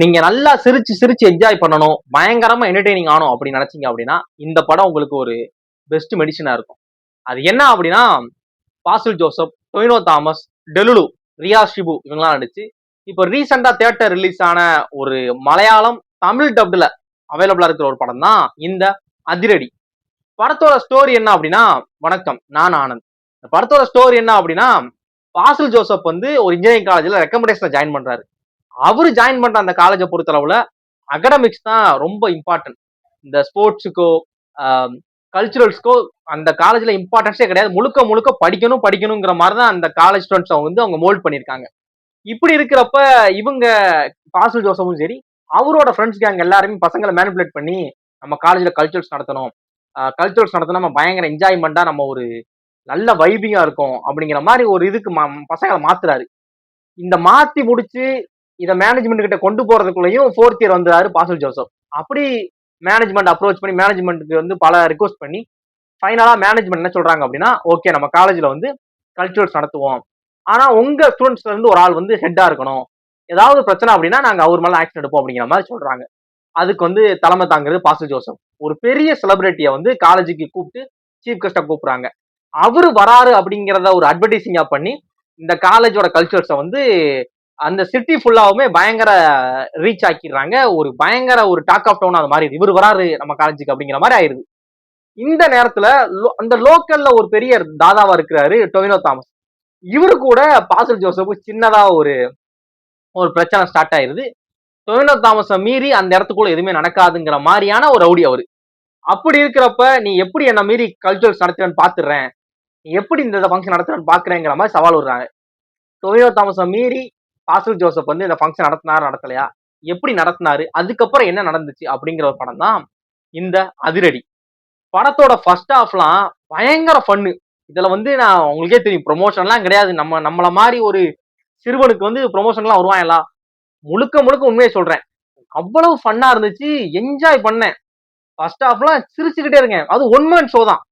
நீங்க நல்லா சிரிச்சு சிரிச்சு என்ஜாய் பண்ணணும், பயங்கரமா என்டர்டெய்னிங் ஆகணும் அப்படின்னு நினைச்சீங்க அப்படின்னா இந்த படம் உங்களுக்கு ஒரு பெஸ்ட் மெடிசனா இருக்கும். அது என்ன அப்படின்னா பாசில் ஜோசப், டொவினோ தாமஸ், டெலுலு, ரியா ஷிபு இவங்கெல்லாம் நடிச்சு இப்போ ரீசெண்டா தியேட்டர் ரிலீஸ் ஆன ஒரு மலையாளம் தமிழ் டப்ல அவைலபிளா இருக்கிற ஒரு படம் தான் இந்த அதிரடி. படத்தோட ஸ்டோரி என்ன அப்படின்னா, வணக்கம் நான் ஆனந்த். இந்த படத்தோட ஸ்டோரி என்ன அப்படின்னா, பாசில் ஜோசப் வந்து ஒரு இன்ஜினியரிங் காலேஜ்ல ரெக்கமெண்டேஷன்ல ஜாயின் பண்றாரு. அவரு ஜாயின் பண்ற அந்த காலேஜை பொறுத்தளவுல அகடமிக்ஸ் தான் ரொம்ப இம்பார்ட்டன்ட். இந்த ஸ்போர்ட்ஸுக்கோ கல்ச்சுரல்ஸ்க்கோ அந்த காலேஜ்ல இம்பார்ட்டன்ஸே கிடையாது. முழுக்க முழுக்க படிக்கணும் படிக்கணுங்கிற மாதிரி தான் அந்த காலேஜ் ஸ்டூடெண்ட்ஸ் வந்து அவங்க மோல்ட் பண்ணியிருக்காங்க. இப்படி இருக்கிறப்ப இவங்க பாசில் ஜோசப்பும் சரி, அவரோட ஃப்ரெண்ட்ஸ் கேங் எல்லாருமே பசங்களை மேனிபுலேட் பண்ணி நம்ம காலேஜ்ல கல்ச்சுரல்ஸ் நடத்தணும், கல்ச்சுரல்ஸ் நடத்தினா நம்ம பயங்கர என்ஜாய்மெண்டா நம்ம ஒரு நல்ல வைபிங்கா இருக்கும் அப்படிங்கிற மாதிரி ஒரு இதுக்கு பசங்களை மாத்துறாரு. இந்த மாத்தி முடிச்சு இத மேனேஜ்மெண்ட் கிட்ட கொண்டு போறதுக்குள்ளேயும் ஃபோர்த் இயர் வந்தாரு பாசில் ஜோசப். அப்படி மேனேஜ்மெண்ட் அப்ரோச் பண்ணி மேனேஜ்மெண்ட்டுக்கு வந்து பல ரிக்வஸ்ட் பண்ணி ஃபைனலா மேனேஜ்மெண்ட் என்ன சொல்றாங்க அப்படின்னா, ஓகே நம்ம காலேஜ்ல வந்து கல்ச்சுரல்ஸ் நடத்துவோம், ஆனா உங்க ஸ்டூடெண்ட்ஸ்ல இருந்து ஒரு ஆள் வந்து ஹெட்டா இருக்கணும், ஏதாவது பிரச்சனை அப்படின்னா நாங்க அவர் மேல ஆக்ஷன் எடுப்போம் அப்படிங்கிற மாதிரி சொல்றாங்க. அதுக்கு வந்து தலைமை தாங்கிறது பாசில் ஜோசப். ஒரு பெரிய செலிபிரிட்டியை வந்து காலேஜுக்கு கூப்பிட்டு சீஃப் கெஸ்டா கூப்பிடுறாங்க. அவரு வராரு அப்படிங்கிறத ஒரு அட்வர்டைசிங்கா பண்ணி இந்த காலேஜோட கல்ச்சர்ஸை வந்து அந்த சிட்டி ஃபுல்லாவுமே பயங்கர ரீச் ஆக்கிடுறாங்க. ஒரு பயங்கர ஒரு டாக் ஆஃப் டவுன் அது மாதிரி இவர் வராரு நம்ம காலேஜுக்கு அப்படிங்கிற மாதிரி ஆயிருது. இந்த நேரத்துல அந்த லோக்கல்ல ஒரு பெரிய தாதாவா இருக்கிறாரு டொவினோ தாமஸ். இவரு கூட பாசில் ஜோசப் சின்னதா ஒரு ஒரு பிரச்சனை ஸ்டார்ட் ஆயிருது. டொவினோ தாமஸை மீறி அந்த இடத்துக்குள்ள எதுவுமே நடக்காதுங்கிற மாதிரியான ஒரு ரவுடி அவரு. அப்படி இருக்கிறப்ப நீ எப்படி என்ன மீறி கல்ச்சுரல்ஸ் நடத்துறேன்னு பாத்துறேன், நீ எப்படி இந்த ஃபங்க்ஷன் நடத்துறேன்னு பாக்குறேங்கிற மாதிரி சவால் விடுறாங்க. டொவினோ தாமஸை மீறி பாசில் ஜோசப் வந்து இந்த ஃபங்க்ஷன் நடத்தினாரு நடத்தலையா, எப்படி நடத்தினாரு, அதுக்கப்புறம் என்ன நடந்துச்சு அப்படிங்கிற ஒரு படம் தான் இந்த அதிரடி. படத்தோட ஃபர்ஸ்ட் ஹாஃப்லாம் பயங்கர ஃபன்னு. இதுல வந்து நான் உங்களுக்கே தெரியும் ப்ரொமோஷன்லாம் கிடையாது. நம்மள மாதிரி ஒரு சிறுவனுக்கு வந்து ப்ரொமோஷன்லாம் வருவாங்களா, முழுக்க முழுக்க உண்மையை சொல்றேன். அவ்வளவு ஃபன்னா இருந்துச்சு, என்ஜாய் பண்ணேன். ஃபர்ஸ்ட் ஹாஃப்லாம் சிரிச்சுக்கிட்டே இருக்கேன். அது ஒன் மேன் ஷோ தான்.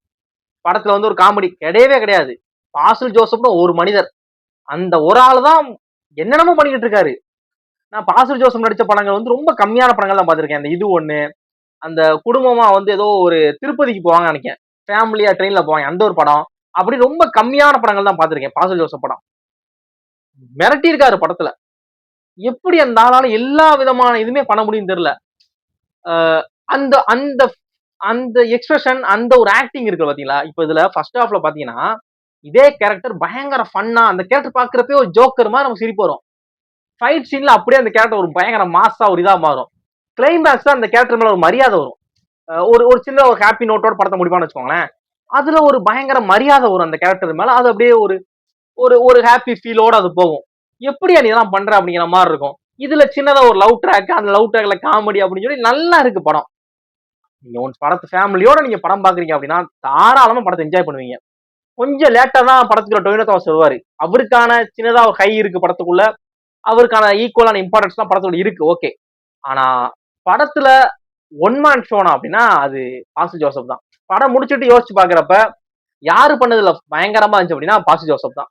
படத்துல வந்து ஒரு காமெடி கிடையவே கிடையாது. பாசில் ஜோசப்னு ஒரு மனிதர், அந்த ஒரு ஆள் தான் என்னென்னமோ பண்ணிக்கிட்டு இருக்காரு. நான் பாசில் ஜோசப் நடிச்ச படங்கள் வந்து ரொம்ப கம்மியான படங்கள் தான் பார்த்திருக்கேன். அந்த இது ஒண்ணு, அந்த குடும்பமா வந்து ஏதோ ஒரு திருப்பதிக்கு போவாங்க நினைக்கிறேன், ஃபேமிலியா ட்ரெயின்ல போவாங்க, அந்த ஒரு படம். அப்படி ரொம்ப கம்மியான படங்கள் தான் பார்த்திருக்கேன் பாசில் ஜோசப் படம். மிரட்டி இருக்காரு படத்துல. எப்படி அந்த ஆளால எல்லா விதமான இதுவுமே பண்ண முடியும் தெரியல. அந்த அந்த அந்த எக்ஸ்பிரஷன், அந்த ஒரு ஆக்டிங் இருக்கு பாத்தீங்களா. இப்ப இதுல ஃபர்ஸ்ட் ஹாஃப்ல பாத்தீங்கன்னா இதே கேரக்டர் பயங்கர ஃபன்னா, அந்த கேரக்டர் பாக்குறப்பே ஒரு ஜோக்கர் மாதிரி நமக்கு சிரிப்பு வரும். ஃபைட் சீன்ல அப்படியே அந்த கேரக்டர் ஒரு பயங்கர மாசா ஒரு இதா மாறும். கிளைமேக்ஸ்ல அந்த கேரக்டர் மேல ஒரு மரியாதை வரும். ஒரு ஒரு சின்ன ஒரு ஹாப்பி நோட்டோட படத்தை முடிப்பான்னு வச்சுக்கோங்களேன். அதுல ஒரு பயங்கர மரியாதை வரும் அந்த கேரக்டர் மேல. அது அப்படியே ஒரு ஒரு ஒரு ஹாப்பி ஃபீலோட அது போகும். எப்படியா நீ இதெல்லாம் பண்ற அப்படிங்கிற மாதிரி இருக்கும். இதுல சின்னதா ஒரு லவ் ட்ராக், அந்த லவ் ட்ராக்ல காமெடி அப்படின்னு சொல்லி நல்லா இருக்கு படம். நீங்க ஒன்ஸ் படத்தை ஃபேமிலியோட நீங்க படம் பாக்குறீங்க அப்படின்னா தாராளமா படத்தை என்ஜாய் பண்ணுவீங்க. கொஞ்சம் லேட்டா தான் படத்துக்குள்ள டொவினோ தாமஸ் வருவாரு. அவருக்கான சின்னதா ஒரு ஹை இருக்கு படத்துக்குள்ள, அவருக்கான ஈக்குவலான இம்பார்ட்டன்ஸ் தான் படத்தோட இருக்கு, ஓகே. ஆனா படத்துல ஒன் மேன் ஷோனா அப்படின்னா அது பாசில் ஜோசப் தான். படம் முடிச்சுட்டு யோசிச்சு பாக்குறப்ப யாரு பண்ணதுல பயங்கரமா இருந்துச்சு அப்படின்னா பாசில் ஜோசப் தான்.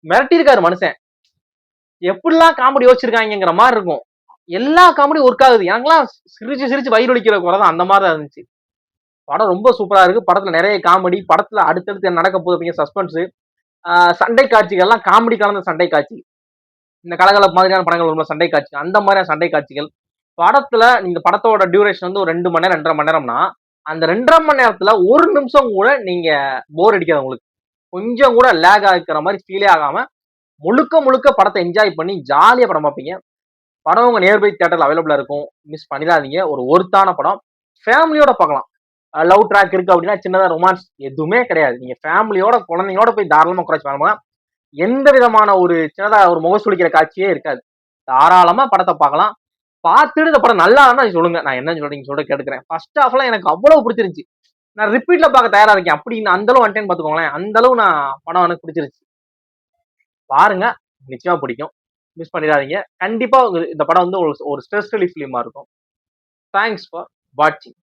மிரட்டி இருக்காரு மனுஷன். எப்படிலாம் காமெடி யோசிச்சிருக்காங்கிற மாதிரி இருக்கும். எல்லா காமெடியும் ஒர்க் ஆகுது. எனக்குலாம் சிரிச்சு சிரிச்சு வயிறு ஒலிக்கிற குறை தான் அந்த மாதிரி தான் இருந்துச்சு. படம் ரொம்ப சூப்பரா இருக்கு. படத்துல நிறைய காமெடி, படத்துல அடுத்தடுத்து நடக்க போகுது சஸ்பென்ஸ், சண்டை காட்சிகள் எல்லாம் காமெடி கலந்த சண்டை காட்சி. இந்த கலகலப்பு மாதிரியான படங்கள் உள்ள சண்டை காட்சி, அந்த மாதிரியான சண்டை காட்சிகள் படத்துல. நீங்க படத்தோட டியூரேஷன் வந்து ஒரு 2 மணி நேரம் 2.5 மணி நேரம்னா அந்த 2.5 மணி நேரத்துல ஒரு நிமிஷம் கூட நீங்க போர் அடிக்காது உங்களுக்கு. கொஞ்சம் கூட லேக் ஆகிக்கிற மாதிரி ஃபீலே ஆகாம முழுக்க முழுக்க படத்தை என்ஜாய் பண்ணி ஜாலியா படம் பார்ப்பீங்க. படம் உங்க நியர்பை தியேட்டர்ல அவைலபிளா இருக்கும், மிஸ் பண்ணிடாதீங்க. ஒரு ஒர்த்தான படம், ஃபேமிலியோட பார்க்கலாம். லவ் ட்ராக் இருக்கு அப்படின்னா சின்னதா ரொமான்ஸ் எதுவுமே கிடையாது. நீங்க ஃபேமிலியோட குழந்தைங்களோட போய் தாராளமா குறைச்சு பார்க்கலாம். எந்த விதமான ஒரு சின்னதா ஒரு முகசுளிக்கிற காட்சியே இருக்காது. தாராளமா படத்தை பார்க்கலாம். பார்த்துட்டு இந்த படம் நல்லா இருந்தா சொல்லுங்க, நான் என்ன சொல்றீங்க சொல்ல கேட்டுக்கிறேன். ஃபர்ஸ்ட் ஹாஃப்லாம் எனக்கு அவ்வளவு பிடிச்சிருந்துச்சு. நான் ரிப்பீட்ல பார்க்க தயாரா இருக்கேன். அப்படின்னு அந்த அளவு வந்துட்டேன்னு பாத்துக்கோங்களேன். அந்த அளவு நான் படம் எனக்கு பிடிச்சிருச்சு. பாருங்க, நிச்சயமா பிடிக்கும். மிஸ் பண்ணிடாதீங்க. கண்டிப்பா இந்த படம் வந்து ஒரு ஸ்ட்ரெஸ் ரிலீஃப் ஃபிலிமா இருக்கும். தேங்க்ஸ் ஃபார் வாட்சிங்.